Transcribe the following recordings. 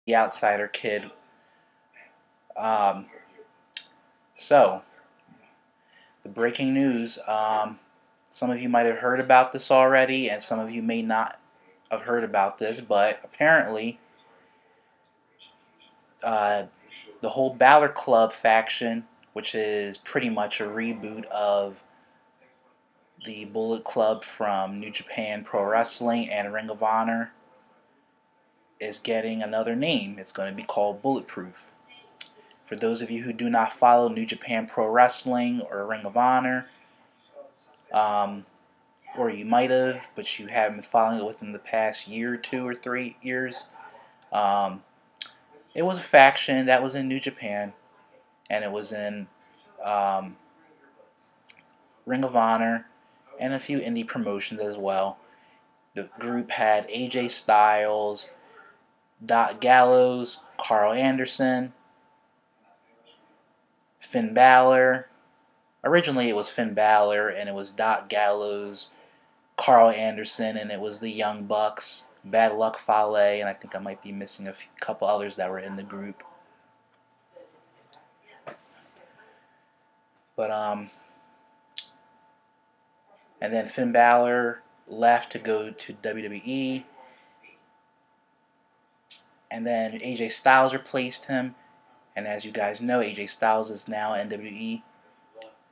the outsider kid. Um, so, the breaking news. Some of you might have heard about this already, and some of you may not have heard about this, but apparently, uh, the whole Balor Club faction, which is pretty much a reboot of the Bullet Club from New Japan Pro Wrestling and Ring of Honor, is getting another name. It's going to be called Bulletproof. For those of you who do not follow New Japan Pro Wrestling or Ring of Honor, um, or you might have, but you haven't been following it within the past year, 2 or 3 years, um, it was a faction that was in New Japan, and it was in um, Ring of Honor and a few indie promotions as well. The group had AJ Styles, Doc Gallows, Carl Anderson, Finn Balor. Originally it was Finn Balor, and it was Doc Gallows, Carl Anderson, and it was the Young Bucks, Bad Luck Fale, and I think I might be missing a couple others that were in the group. But and then Finn Balor left to go to WWE, and then AJ Styles replaced him. And as you guys know, AJ Styles is now in WWE,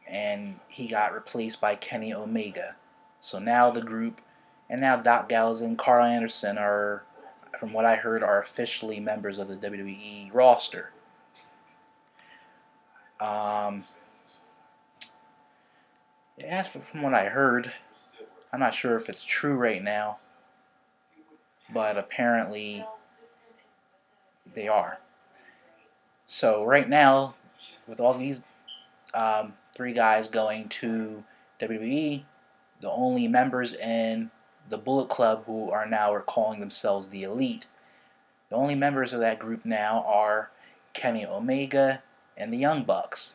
and he got replaced by Kenny Omega. So now the group, and now Doc Gallows and Carl Anderson are, from what I heard, are officially members of the WWE roster. Um, as for, from what I heard, I'm not sure if it's true right now, but apparently they are. So right now, with all these three guys going to WWE, the only members in the Bullet Club who are now are calling themselves the Elite, the only members of that group now are Kenny Omega and the Young Bucks.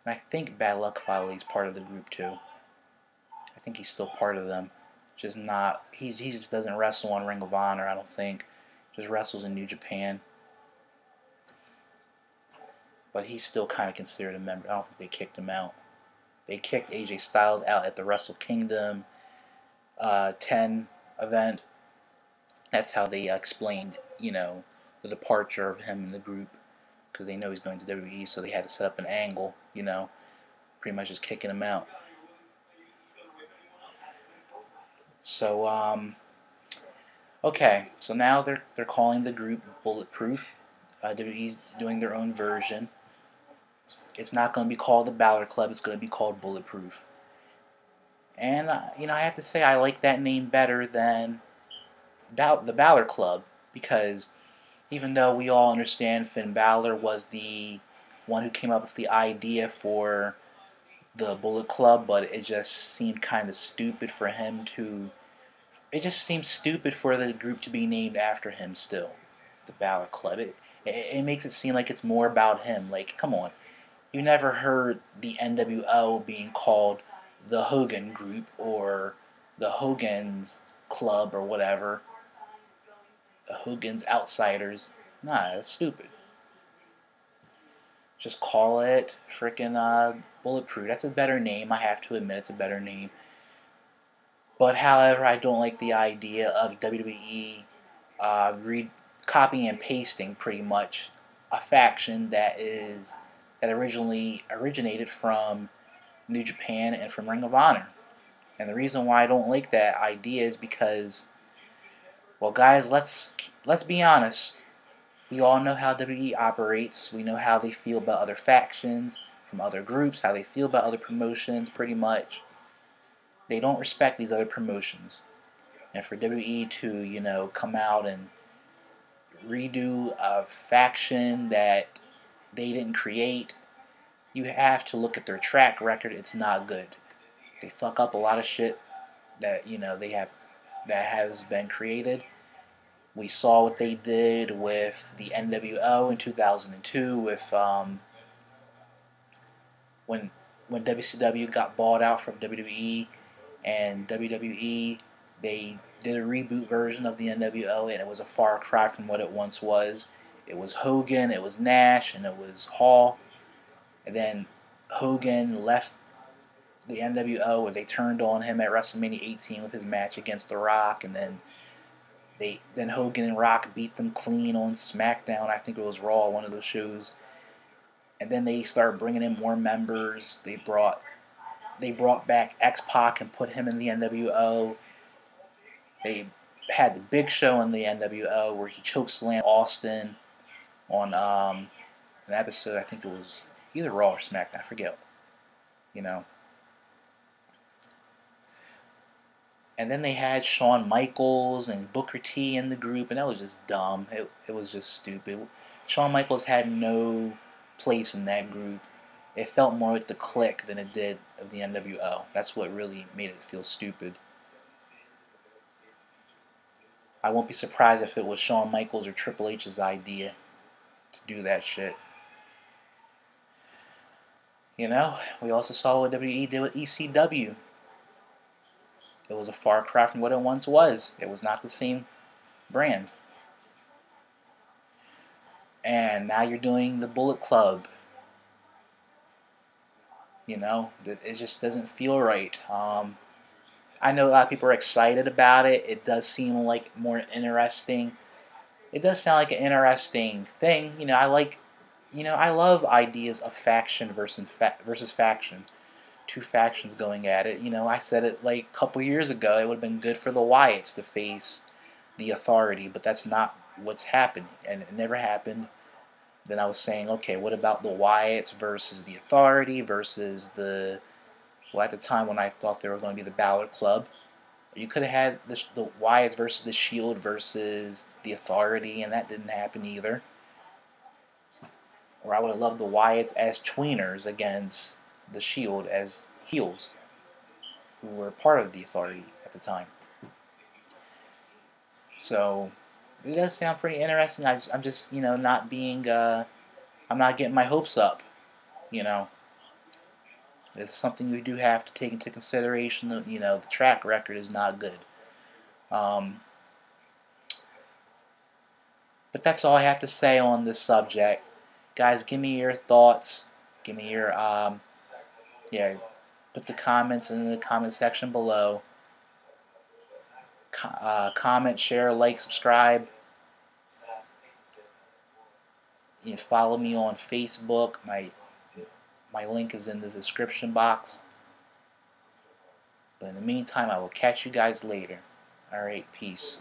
And I think Bad Luck Fale is part of the group too. I think he's still part of them. Just not he just doesn't wrestle on Ring of Honor, I don't think. Just wrestles in New Japan. But he's still kind of considered a member. I don't think they kicked him out. They kicked AJ Styles out at the Wrestle Kingdom 10 event. That's how they explained, the departure of him in the group, because they know he's going to WWE, so they had to set up an angle, pretty much just kicking him out. So, okay, so now they're calling the group Bulletproof. WWE's doing their own version. It's not going to be called the Balor Club. It's going to be called Bulletproof. And I have to say I like that name better than the Balor Club, because even though we all understand Finn Balor was the one who came up with the idea for the Bullet Club, but it just seemed kind of stupid for him to. It just seems stupid for the group to be named after him still, the Balor Club. It makes it seem like it's more about him. Like, come on. You never heard the NWO being called the Hogan Group or the Hogan's Club or whatever. The Hogan's Outsiders. Nah, that's stupid. Just call it freaking Bulletproof. That's a better name. I have to admit it's a better name. But however, I don't like the idea of WWE copying and pasting pretty much a faction that originally originated from New Japan and from Ring of Honor. And the reason why I don't like that idea is because, well, guys, let's be honest. We all know how WWE operates. We know how they feel about other factions from other groups, how they feel about other promotions, pretty much. They don't respect these other promotions. And for WWE to, come out and redo a faction that they didn't create, you have to look at their track record. It's not good. They fuck up a lot of shit that that has been created. We saw what they did with the NWO in 2002 with when WCW got bought out from WWE, and WWE, they did a reboot version of the NWO, and it was a far cry from what it once was. It was Hogan, it was Nash, and it was Hall. And then Hogan left the NWO, where they turned on him at WrestleMania 18 with his match against The Rock, and then Hogan and Rock beat them clean on SmackDown. I think it was Raw, one of those shows. And then they started bringing in more members. They brought back X-Pac and put him in the NWO. They had the Big Show in the NWO where he chokeslammed Austin on an episode. I think it was either Raw or SmackDown. I forget. You know. And then they had Shawn Michaels and Booker T in the group, and that was just dumb. It was just stupid. Shawn Michaels had no place in that group. It felt more like the Clique than it did of the NWO. That's what really made it feel stupid. I won't be surprised if it was Shawn Michaels or Triple H's idea to do that shit. You know, we also saw what WWE did with ECW. It was a far cry from what it once was. It was not the same brand. And now you're doing the Bullet Club. You know, it just doesn't feel right. I know a lot of people are excited about it. It does seem like more interesting. It does sound like an interesting thing. You know, I love ideas of faction versus faction. Two factions going at it. You know, I said it like a couple years ago. It would have been good for the Wyatts to face the Authority, but that's not what's happening, and it never happened. Then I was saying, okay, what about the Wyatts versus the Authority versus at the time when I thought they were going to be the Balor Club. You could have had the Wyatts versus the Shield versus the Authority, and that didn't happen either. Or I would have loved the Wyatts as tweeners against the Shield as heels, who were part of the Authority at the time. So it does sound pretty interesting. I'm just not being I'm not getting my hopes up. You know, it's something we do have to take into consideration. That the track record is not good. But that's all I have to say on this subject, guys. Give me your thoughts. Give me your put the comments in the comment section below. Comment, share, like, subscribe. You can follow me on Facebook. My link is in the description box. But in the meantime, I will catch you guys later. Alright, peace.